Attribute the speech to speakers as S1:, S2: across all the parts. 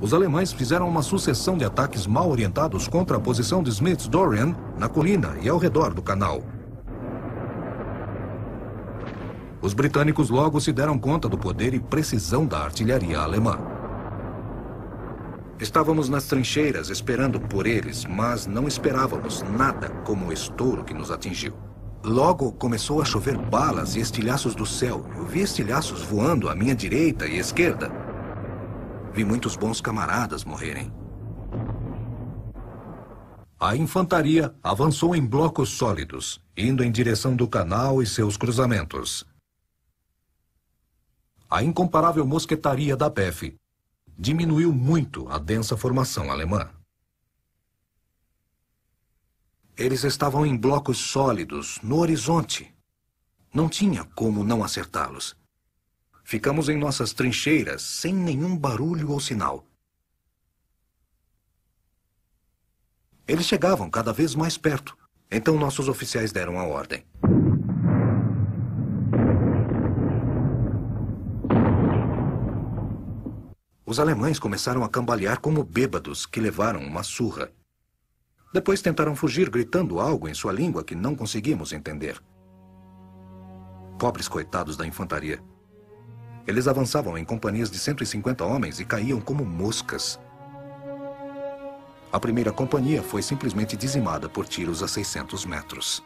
S1: os alemães fizeram uma sucessão de ataques mal orientados contra a posição de Smith-Dorrien na colina e ao redor do canal. Os britânicos logo se deram conta do poder e precisão da artilharia alemã. Estávamos nas trincheiras esperando por eles, mas não esperávamos nada como o estouro que nos atingiu. Logo começou a chover balas e estilhaços do céu. Eu vi estilhaços voando à minha direita e esquerda. Vi muitos bons camaradas morrerem. A infantaria avançou em blocos sólidos, indo em direção do canal e seus cruzamentos. A incomparável mosquetaria da BEF diminuiu muito a densa formação alemã. Eles estavam em blocos sólidos, no horizonte. Não tinha como não acertá-los. Ficamos em nossas trincheiras, sem nenhum barulho ou sinal. Eles chegavam cada vez mais perto. Então nossos oficiais deram a ordem. Os alemães começaram a cambalear como bêbados que levaram uma surra. Depois tentaram fugir gritando algo em sua língua que não conseguimos entender. Pobres coitados da infantaria. Eles avançavam em companhias de 150 homens e caíam como moscas. A primeira companhia foi simplesmente dizimada por tiros a 600 metros.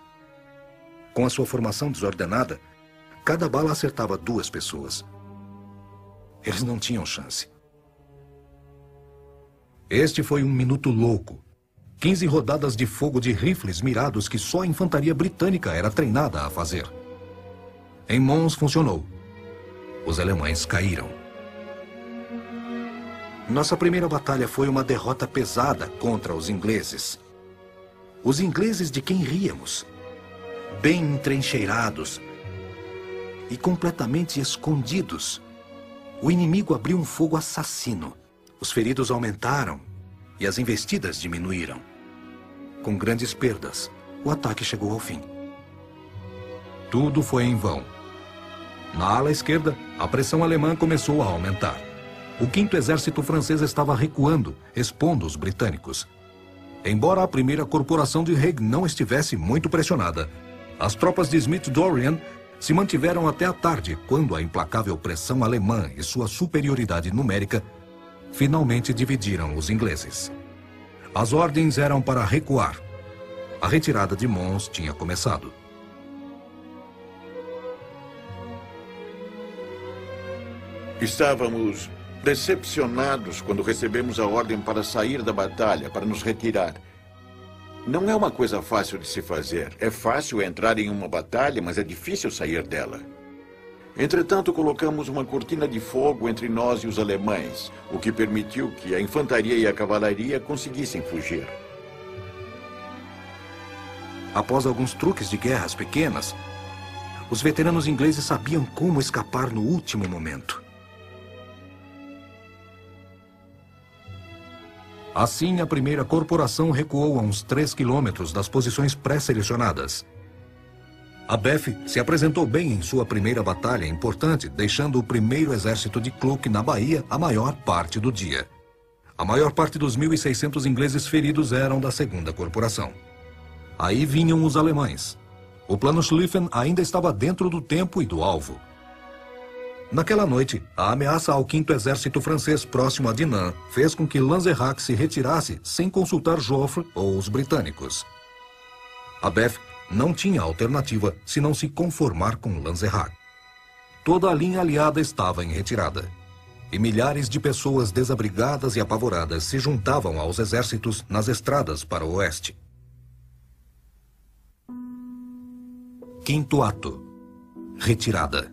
S1: Com a sua formação desordenada, cada bala acertava 2 pessoas. Eles não tinham chance. Este foi um minuto louco. 15 rodadas de fogo de rifles mirados que só a infantaria britânica era treinada a fazer. Em Mons funcionou. Os alemães caíram. Nossa primeira batalha foi uma derrota pesada contra os ingleses. Os ingleses de quem ríamos. Bem entrincheirados e completamente escondidos. O inimigo abriu um fogo assassino. Os feridos aumentaram e as investidas diminuíram. Com grandes perdas, o ataque chegou ao fim. Tudo foi em vão. Na ala esquerda, a pressão alemã começou a aumentar. O 5º Exército francês estava recuando, expondo os britânicos. Embora a primeira corporação de Haig não estivesse muito pressionada, as tropas de Smith-Dorrien se mantiveram até a tarde, quando a implacável pressão alemã e sua superioridade numérica finalmente dividiram os ingleses. As ordens eram para recuar. A retirada de Mons tinha começado.
S2: Estávamos decepcionados quando recebemos a ordem para sair da batalha, para nos retirar. Não é uma coisa fácil de se fazer. É fácil entrar em uma batalha, mas é difícil sair dela. Entretanto, colocamos uma cortina de fogo entre nós e os alemães, o que permitiu que a infantaria e a cavalaria conseguissem fugir.
S1: Após alguns truques de guerras pequenas, os veteranos ingleses sabiam como escapar no último momento. Assim, a primeira corporação recuou a uns 3 quilômetros das posições pré-selecionadas. A BEF se apresentou bem em sua primeira batalha importante, deixando o 1º Exército de Kluck na Bahia a maior parte do dia. A maior parte dos 1.600 ingleses feridos eram da 2ª Corporação. Aí vinham os alemães. O plano Schlieffen ainda estava dentro do tempo e do alvo. Naquela noite, a ameaça ao 5º Exército francês próximo a Dinant fez com que Lanzerat se retirasse sem consultar Joffre ou os britânicos. A BEF não tinha alternativa senão se conformar com Lanzerat. Toda a linha aliada estava em retirada. E milhares de pessoas desabrigadas e apavoradas se juntavam aos exércitos nas estradas para o oeste. 5º ato. Retirada.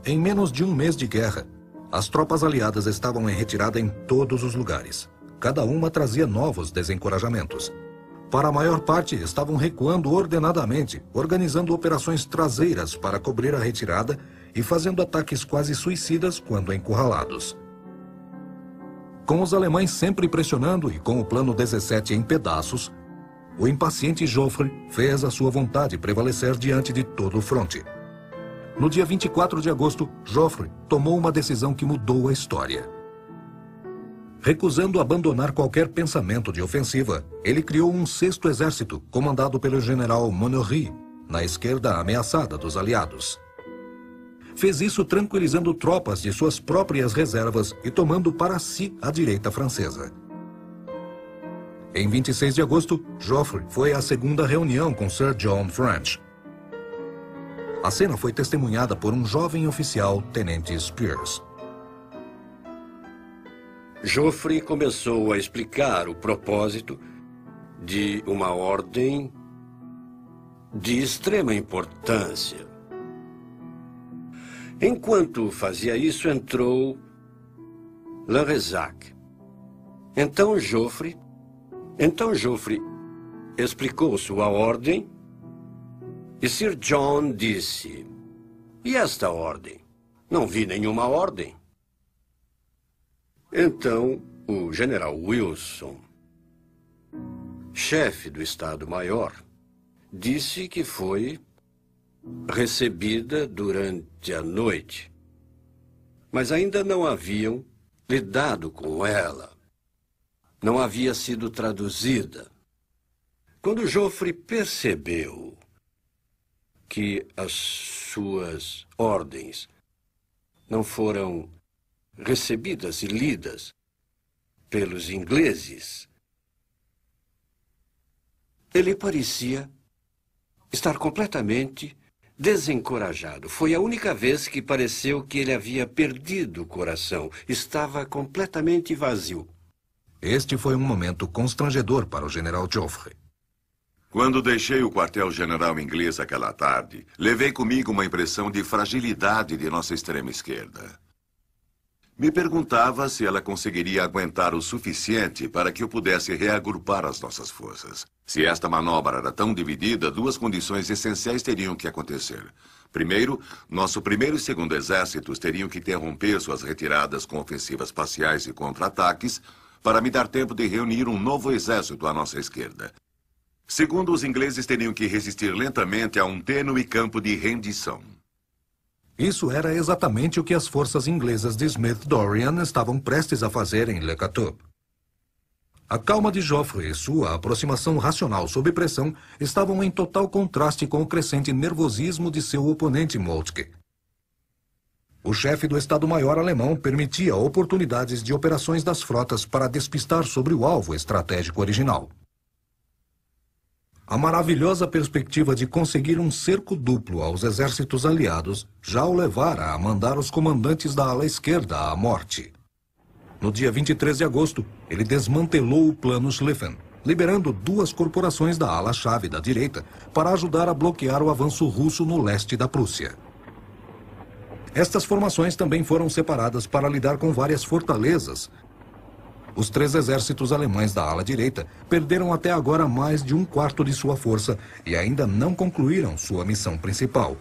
S1: Em menos de um mês de guerra, as tropas aliadas estavam em retirada em todos os lugares. Cada uma trazia novos desencorajamentos. Para a maior parte, estavam recuando ordenadamente, organizando operações traseiras para cobrir a retirada e fazendo ataques quase suicidas quando encurralados. Com os alemães sempre pressionando e com o plano 17 em pedaços, o impaciente Joffre fez a sua vontade prevalecer diante de todo o fronte. No dia 24 de agosto, Joffre tomou uma decisão que mudou a história. Recusando abandonar qualquer pensamento de ofensiva, ele criou um 6º exército, comandado pelo general Montgomery, na esquerda ameaçada dos aliados. Fez isso tranquilizando tropas de suas próprias reservas e tomando para si a direita francesa. Em 26 de agosto, Joffre foi à segunda reunião com Sir John French. A cena foi testemunhada por um jovem oficial, Tenente Spears.
S3: Joffre começou a explicar o propósito de uma ordem de extrema importância. Enquanto fazia isso, entrou Lanrezac. Então Joffre explicou sua ordem e Sir John disse: "E esta ordem? Não vi nenhuma ordem." Então, o general Wilson, chefe do Estado-Maior, disse que foi recebida durante a noite, mas ainda não haviam lidado com ela. Não havia sido traduzida. Quando Joffre percebeu que as suas ordens não foram recebidas e lidas pelos ingleses, ele parecia estar completamente desencorajado. Foi a única vez que pareceu que ele havia perdido o coração. Estava completamente vazio.
S1: Este foi um momento constrangedor para o general Joffre.
S4: Quando deixei o quartel-general inglês aquela tarde, levei comigo uma impressão de fragilidade de nossa extrema esquerda. Me perguntava se ela conseguiria aguentar o suficiente para que eu pudesse reagrupar as nossas forças. Se esta manobra era tão dividida, 2 condições essenciais teriam que acontecer. Primeiro, nosso 1º e 2º exércitos teriam que interromper suas retiradas com ofensivas parciais e contra-ataques para me dar tempo de reunir um novo exército à nossa esquerda. Segundo, os ingleses teriam que resistir lentamente a um tênue campo de rendição.
S1: Isso era exatamente o que as forças inglesas de Smith-Dorrien estavam prestes a fazer em Le Cateau. A calma de Joffre e sua aproximação racional sob pressão estavam em total contraste com o crescente nervosismo de seu oponente Moltke. O chefe do Estado-Maior alemão permitia oportunidades de operações das frotas para despistar sobre o alvo estratégico original. A maravilhosa perspectiva de conseguir um cerco duplo aos exércitos aliados já o levara a mandar os comandantes da ala esquerda à morte. No dia 23 de agosto, ele desmantelou o plano Schlieffen, liberando 2 corporações da ala-chave da direita para ajudar a bloquear o avanço russo no leste da Prússia. Estas formações também foram separadas para lidar com várias fortalezas. Os 3 exércitos alemães da ala direita perderam até agora mais de 1/4 de sua força e ainda não concluíram sua missão principal.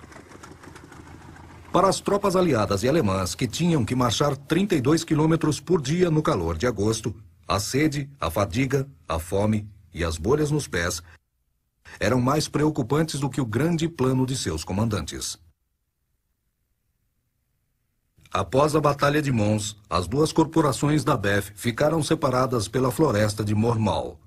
S1: Para as tropas aliadas e alemãs que tinham que marchar 32 quilômetros por dia no calor de agosto, a sede, a fadiga, a fome e as bolhas nos pés eram mais preocupantes do que o grande plano de seus comandantes. Após a Batalha de Mons, as 2 corporações da BEF ficaram separadas pela floresta de Mormal.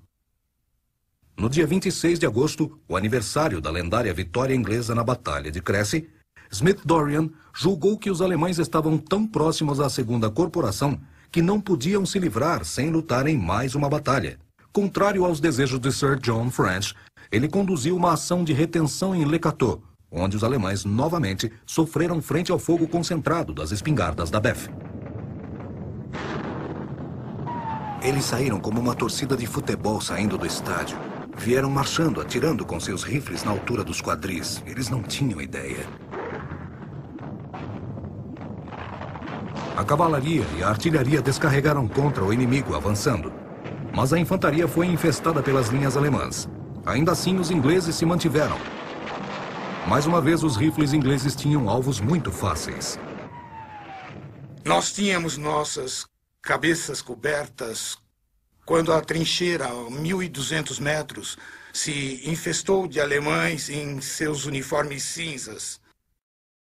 S1: No dia 26 de agosto, o aniversário da lendária vitória inglesa na Batalha de Crécy, Smith-Dorrien julgou que os alemães estavam tão próximos à 2ª corporação que não podiam se livrar sem lutar em mais uma batalha. Contrário aos desejos de Sir John French, ele conduziu uma ação de retenção em Le Cateau, onde os alemães novamente sofreram frente ao fogo concentrado das espingardas da BEF. Eles saíram como uma torcida de futebol saindo do estádio. Vieram marchando, atirando com seus rifles na altura dos quadris. Eles não tinham ideia. A cavalaria e a artilharia descarregaram contra o inimigo avançando. Mas a infantaria foi infestada pelas linhas alemãs. Ainda assim, os ingleses se mantiveram. Mais uma vez, os rifles ingleses tinham alvos muito fáceis.
S5: Nós tínhamos nossas cabeças cobertas quando a trincheira, a 1.200 metros, se infestou de alemães em seus uniformes cinzas.